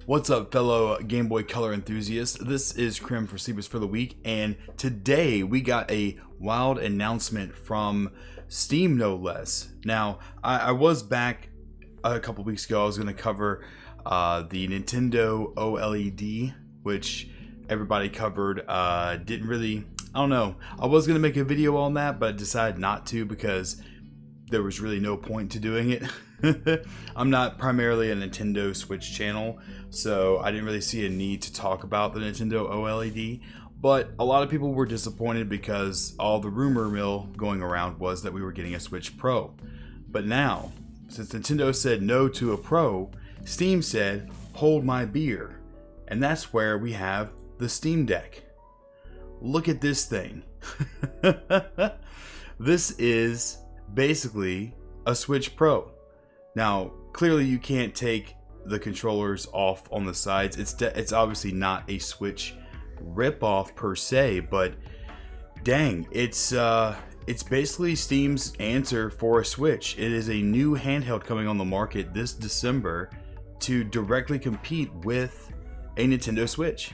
What's up, fellow Game Boy Color enthusiasts? This is Krim for Sleepers for the Week, and today we got a wild announcement from Steam, no less. Now, I was back a couple weeks ago. I was going to cover the Nintendo OLED, which everybody covered. Didn't really, I don't know. I was going to make a video on that, but I decided not to because there was really no point to doing it. I'm not primarily a Nintendo Switch channel, so I didn't really see a need to talk about the Nintendo OLED. But a lot of people were disappointed because all the rumor mill going around was that we were getting a Switch Pro. But now, since Nintendo said no to a Pro, Steam said, hold my beer. And that's where we have the Steam Deck. Look at this thing. This is basically a Switch Pro. Now, clearly you can't take the controllers off on the sides. It's obviously not a Switch ripoff per se, but dang, it's basically Steam's answer for a Switch. It is a new handheld coming on the market this December to directly compete with a Nintendo Switch.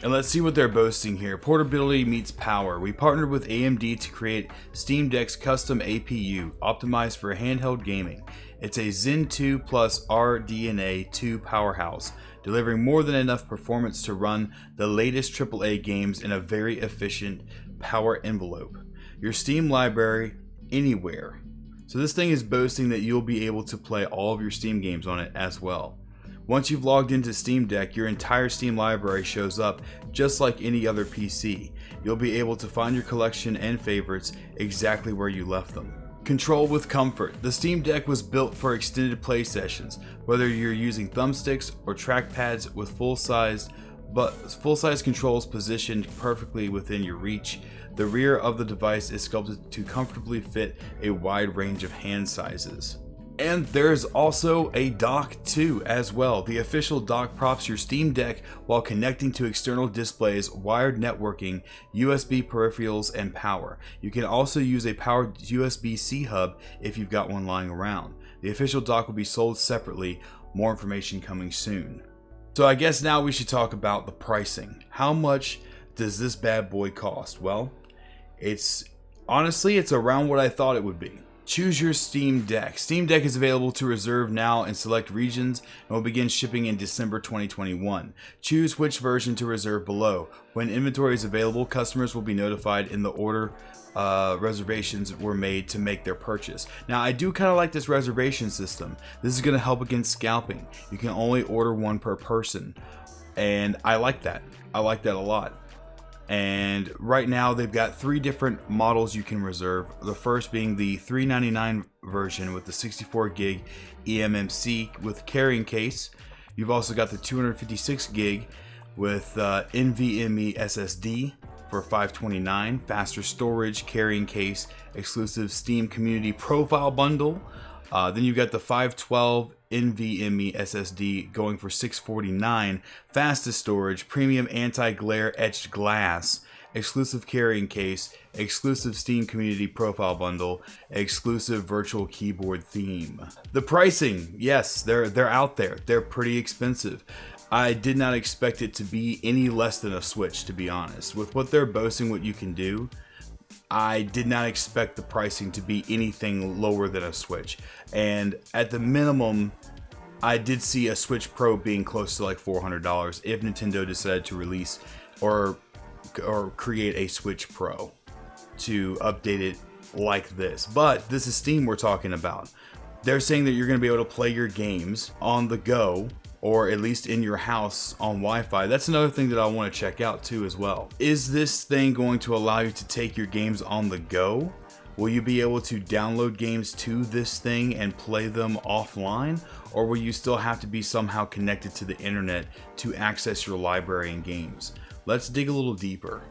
And let's see what they're boasting here. Portability meets power. We partnered with AMD to create Steam Deck's custom APU, optimized for handheld gaming. It's a Zen 2 plus RDNA 2 powerhouse, delivering more than enough performance to run the latest AAA games in a very efficient power envelope. Your Steam library anywhere. So this thing is boasting that you'll be able to play all of your Steam games on it as well. Once you've logged into Steam Deck, your entire Steam library shows up just like any other PC. You'll be able to find your collection and favorites exactly where you left them. Control with comfort. The Steam Deck was built for extended play sessions, whether you're using thumbsticks or trackpads with full-size controls positioned perfectly within your reach. The rear of the device is sculpted to comfortably fit a wide range of hand sizes. And there's also a dock too as well. The official dock props your Steam Deck while connecting to external displays, wired networking, USB peripherals, and power. You can also use a powered USB-C hub if you've got one lying around. The official dock will be sold separately. More information coming soon. So I guess now we should talk about the pricing. How much does this bad boy cost? Well, it's around what I thought it would be. Choose your Steam Deck. Steam Deck is available to reserve now in select regions and will begin shipping in December 2021. Choose which version to reserve below. When inventory is available, customers will be notified in the order reservations were made to make their purchase. Now, I do kind of like this reservation system. This is going to help against scalping. You can only order one per person, and I like that. I like that a lot. And right now they've got 3 different models you can reserve. The first being the $399 version with the 64 gig eMMC with carrying case. You've also got the 256 gig with NVMe SSD for $529, faster storage, carrying case, exclusive Steam Community Profile Bundle. Then you've got the 512 NVMe SSD going for $649, fastest storage, premium anti-glare etched glass, exclusive carrying case, exclusive Steam Community Profile Bundle, exclusive virtual keyboard theme. The pricing, yes, they're out there. They're pretty expensive. I did not expect it to be any less than a Switch, to be honest. With what they're boasting what you can do, I did not expect the pricing to be anything lower than a Switch. And at the minimum, I did see a Switch Pro being close to like $400 if Nintendo decided to release or create a Switch Pro to update it like this. But this is Steam we're talking about. They're saying that you're going to be able to play your games on the go, or at least in your house on Wi-Fi. That's another thing that I want to check out too as well. Is this thing going to allow you to take your games on the go? Will you be able to download games to this thing and play them offline? Or will you still have to be somehow connected to the internet to access your library and games? Let's dig a little deeper.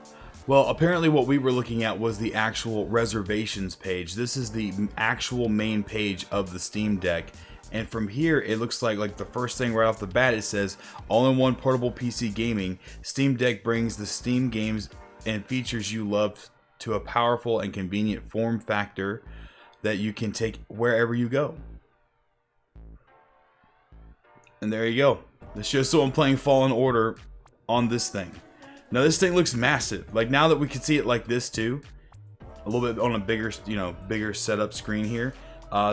Well, apparently what we were looking at was the actual reservations page. This is the actual main page of the Steam Deck. And from here, it looks like the first thing right off the bat, it says, all-in-one portable PC gaming. Steam Deck brings the Steam games and features you love to a powerful and convenient form factor that you can take wherever you go. And there you go. This shows someone playing Fallen Order on this thing. Now this thing looks massive. Like now that we can see it like this too, a little bit on a bigger, bigger setup screen here.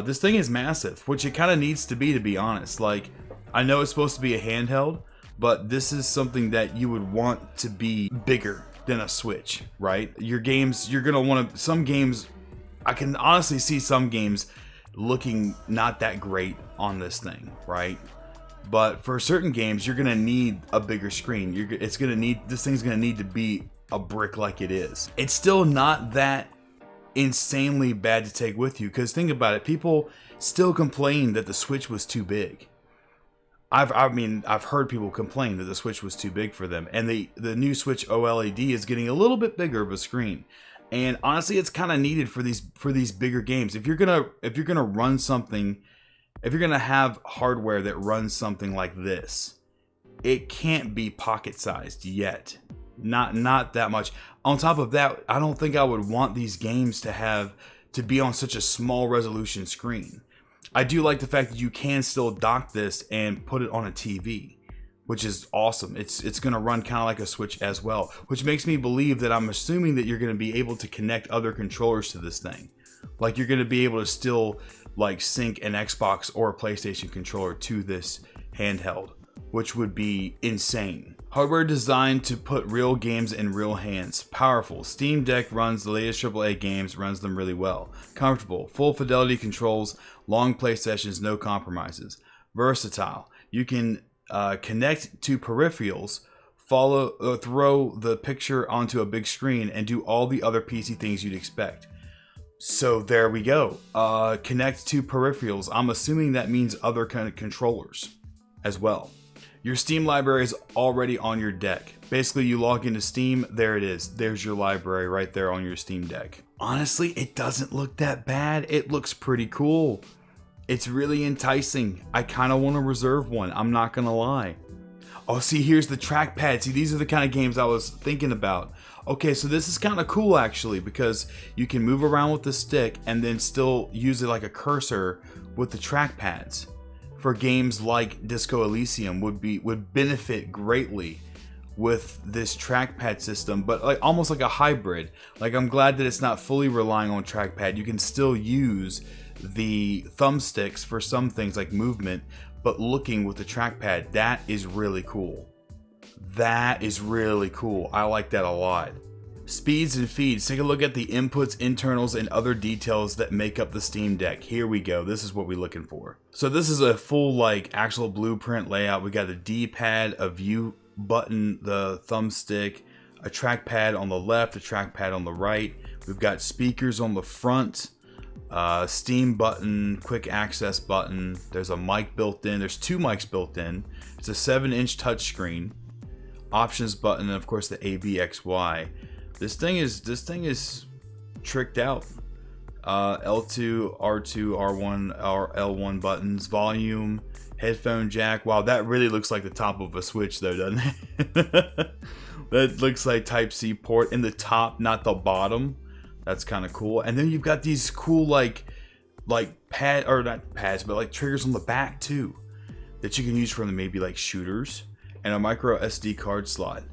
This thing is massive, which it kind of needs to be honest. Like, I know it's supposed to be a handheld, but this is something that you would want to be bigger than a Switch, right? Your games, you're gonna want to, some games, I can honestly see some games looking not that great on this thing, right? But for certain games, you're gonna need a bigger screen. This thing's gonna need to be a brick like it is. It's still not that insanely bad to take with you, because think about it, people still complain that the Switch was too big. I've heard people complain that the Switch was too big for them, and the new Switch OLED is getting a little bit bigger of a screen, and honestly it's kind of needed for these bigger games. If you're gonna run something, if you're gonna have hardware that runs something like this, it can't be pocket sized yet. Not that much. On top of that, I don't think I would want these games to be on such a small resolution screen. I do like the fact that you can still dock this and put it on a TV, which is awesome. It's gonna run kind of like a Switch as well, which makes me believe that I'm assuming that you're gonna be able to connect other controllers to this thing. Like you're gonna be able to still like sync an Xbox or a PlayStation controller to this handheld, which would be insane. Hardware designed to put real games in real hands. Powerful. Steam Deck runs the latest AAA games, runs them really well. Comfortable. Full fidelity controls, long play sessions, no compromises. Versatile. You can connect to peripherals, throw the picture onto a big screen, and do all the other PC things you'd expect. So there we go. Connect to peripherals. I'm assuming that means other kind of controllers as well. Your Steam library is already on your deck. Basically, you log into Steam, there it is. There's your library right there on your Steam Deck. Honestly, it doesn't look that bad. It looks pretty cool. It's really enticing. I kind of want to reserve one. I'm not going to lie. Oh, see, here's the trackpad. See, these are the kind of games I was thinking about. Okay, so this is kind of cool actually, because you can move around with the stick and then still use it like a cursor with the trackpads. For games like Disco Elysium would benefit greatly with this trackpad system, but like almost like a hybrid. Like, I'm glad that it's not fully relying on trackpad. You can still use the thumbsticks for some things like movement, but looking with the trackpad, that is really cool. That is really cool. I like that a lot. Speeds and feeds. Take a look at the inputs, internals, and other details that make up the Steam Deck. Here we go. This is what we're looking for. So this is a full like actual blueprint layout. We got a D-pad, a view button, the thumbstick, a trackpad on the left, a trackpad on the right. We've got speakers on the front, Steam button, quick access button. There's a mic built in. There's two mics built in. It's a 7-inch touchscreen. Options button, and of course the ABXY. This thing is tricked out. L2, R2, R1, L1 buttons, volume, headphone jack. Wow, that really looks like the top of a Switch though, doesn't it? That looks like Type-C port in the top, not the bottom. That's kind of cool. And then you've got these cool like pad, or not pads, but like triggers on the back too, that you can use for maybe like shooters, and a micro SD card slot.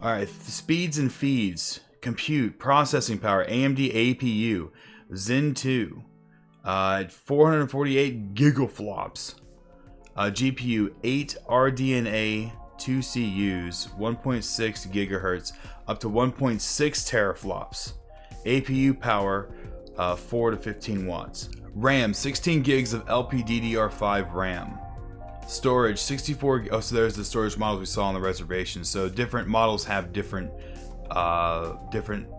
All right, speeds and feeds. Compute, processing power, AMD APU, Zen 2, 448 gigaflops. GPU, 8 RDNA 2 CUs, 1.6 gigahertz, up to 1.6 teraflops. APU power, 4 to 15 watts. RAM, 16 gigs of LPDDR5 RAM. Storage, 64. Oh, so there's the storage models we saw on the reservation. So different models have different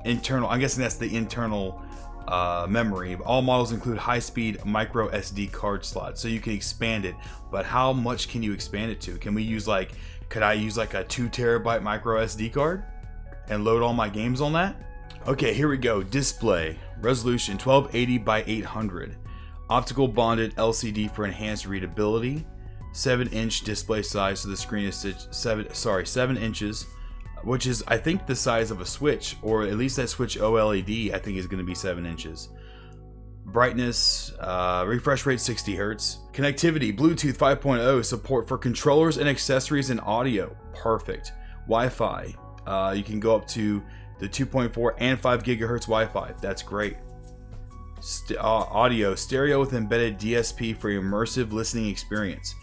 internal. I'm guessing that's the internal memory. All models include high-speed micro SD card slots, so you can expand it. But how much can you expand it to? Can we use like? Could I use like a 2 terabyte micro SD card and load all my games on that? Okay, here we go. Display resolution 1280 by 800. Optical bonded LCD for enhanced readability. 7-inch display size, so the screen is 7 inches, which is I think the size of a Switch, or at least that Switch OLED I think is going to be 7 inches. brightness, refresh rate 60 hertz, connectivity, Bluetooth 5.0, support for controllers and accessories and audio, perfect. Wi-Fi, you can go up to the 2.4 and 5 gigahertz Wi-Fi, that's great. Audio, stereo with embedded DSP for immersive listening experience,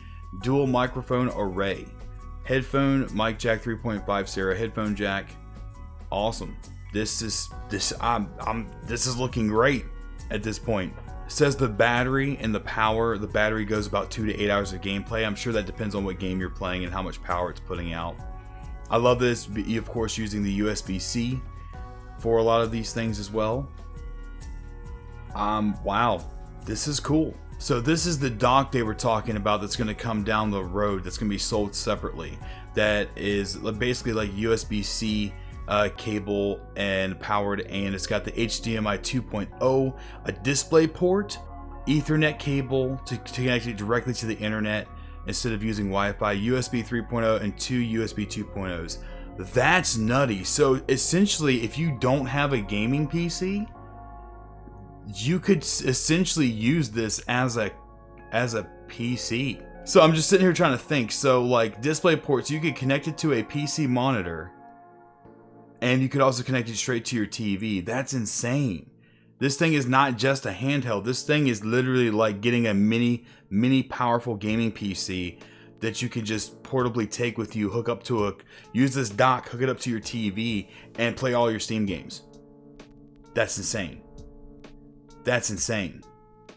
dual microphone array, headphone mic jack 3.5 stereo headphone jack, awesome. This is looking great at this point. It says the battery and the power, the battery goes about 2 to 8 hours of gameplay. I'm sure that depends on what game you're playing and how much power it's putting out. I love this, of course, using the USB-C for a lot of these things as well. Wow, this is cool. So this is the dock they were talking about that's going to come down the road, that's going to be sold separately. That is basically like USB-C cable and powered, and it's got the HDMI 2.0, a display port, Ethernet cable to connect it directly to the internet instead of using Wi-Fi, USB 3.0 and 2 USB 2.0s. That's nutty. So essentially, if you don't have a gaming PC, you could essentially use this as a PC. So I'm just sitting here trying to think. So like display ports, you could connect it to a PC monitor, and you could also connect it straight to your TV. That's insane. This thing is not just a handheld. This thing is literally like getting a mini powerful gaming PC that you can just portably take with you, use this dock, hook it up to your TV, and play all your Steam games. That's insane. That's insane.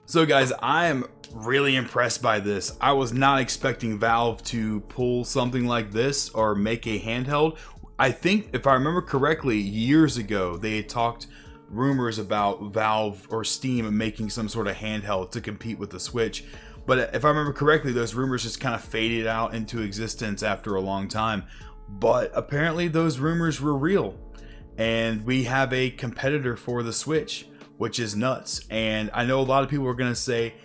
So guys, I am really impressed by this. I was not expecting Valve to pull something like this or make a handheld. I think, if I remember correctly, years ago, they had talked rumors about Valve or Steam making some sort of handheld to compete with the Switch. But if I remember correctly, those rumors just kind of faded out into existence after a long time. But apparently those rumors were real. And we have a competitor for the Switch, which is nuts. And I know a lot of people are going to say,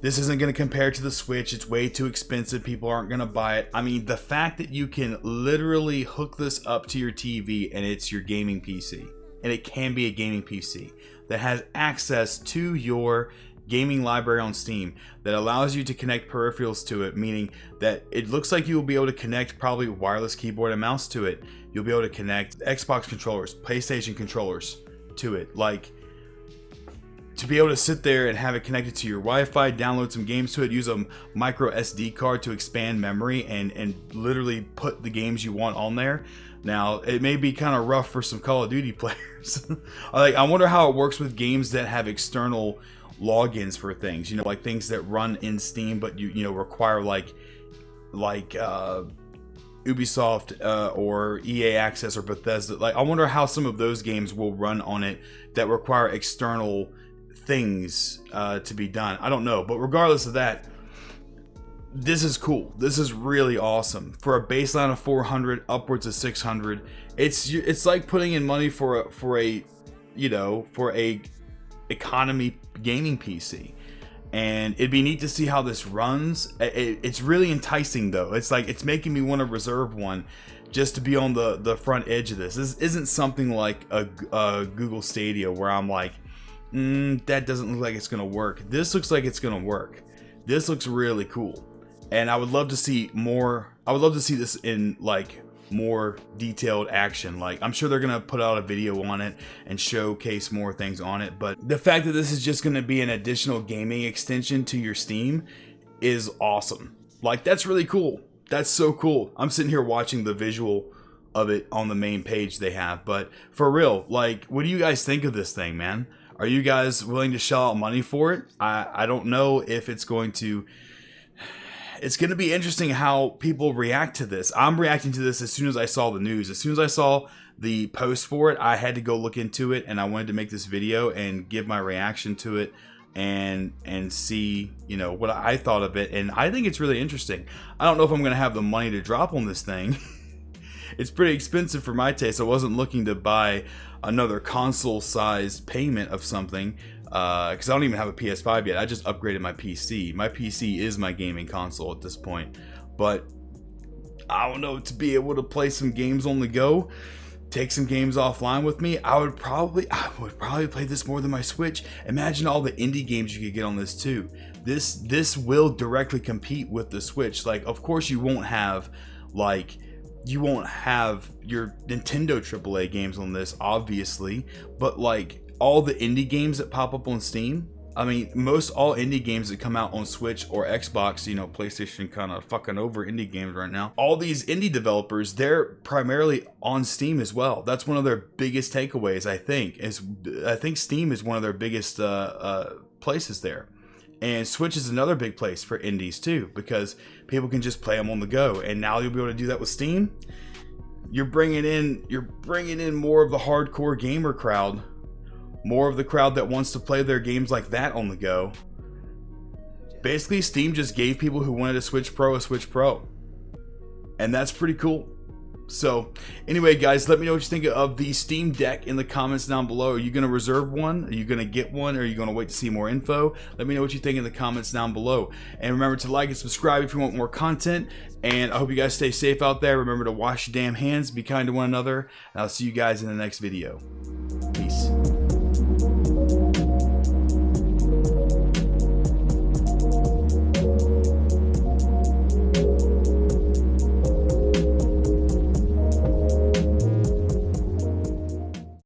this isn't going to compare to the Switch. It's way too expensive. People aren't going to buy it. I mean, the fact that you can literally hook this up to your TV and it's your gaming PC, and it can be a gaming PC that has access to your gaming library on Steam, that allows you to connect peripherals to it, meaning that it looks like you will be able to connect probably wireless keyboard and mouse to it. You'll be able to connect Xbox controllers, PlayStation controllers to it. Like, to be able to sit there and have it connected to your Wi-Fi, download some games to it, use a micro SD card to expand memory and literally put the games you want on there. Now, it may be kind of rough for some Call of Duty players. I wonder how it works with games that have external logins for things, like things that run in Steam, but you require like Ubisoft or EA Access or Bethesda. Like, I wonder how some of those games will run on it that require external things to be done. I don't know, but regardless of that, this is cool. This is really awesome. For a baseline of 400 upwards of 600, it's like putting in money for a economy gaming PC. And it'd be neat to see how this runs. It's really enticing though. It's like, it's making me want to reserve one just to be on the front edge of this. This isn't something like a Google Stadia where I'm like, that doesn't look like it's gonna work. This looks like it's gonna work. This looks really cool, and I would love to see more. I would love to see this in like more detailed action. Like, I'm sure they're gonna put out a video on it and showcase more things on it, but the fact that this is just gonna be an additional gaming extension to your Steam is awesome. Like, that's really cool. That's so cool. I'm sitting here watching the visual of it on the main page they have, but for real, like, what do you guys think of this thing, man? Are you guys willing to shell out money for it? I don't know if it's going to be interesting how people react to this. I'm reacting to this as soon as I saw the news. As soon as I saw the post for it, I had to go look into it, and I wanted to make this video and give my reaction to it and see, what I thought of it. And I think it's really interesting. I don't know if I'm going to have the money to drop on this thing. It's pretty expensive for my taste. I wasn't looking to buy another console sized payment of something because I don't even have a PS5 yet. I just upgraded my PC. My PC is my gaming console at this point, but I don't know, to be able to play some games on the go, take some games offline with me, I would probably play this more than my Switch. Imagine all the indie games you could get on this too. This will directly compete with the Switch. Like, of course you won't have your Nintendo AAA games on this, obviously, but like all the indie games that pop up on Steam, I mean, most all indie games that come out on Switch or Xbox, you know, PlayStation kind of fucking over indie games right now. All these indie developers, they're primarily on Steam as well. That's one of their biggest takeaways, I think. I think Steam is one of their biggest places there. And Switch is another big place for indies too, because people can just play them on the go. And now you'll be able to do that with Steam. You're bringing in more of the hardcore gamer crowd. More of the crowd that wants to play their games like that on the go. Basically, Steam just gave people who wanted a Switch Pro. And that's pretty cool. So, anyway, guys, let me know what you think of the Steam Deck in the comments down below. Are you going to reserve one? Are you going to get one? Or are you going to wait to see more info? Let me know what you think in the comments down below. And remember to like and subscribe if you want more content. And I hope you guys stay safe out there. Remember to wash your damn hands, be kind to one another. And I'll see you guys in the next video. Peace.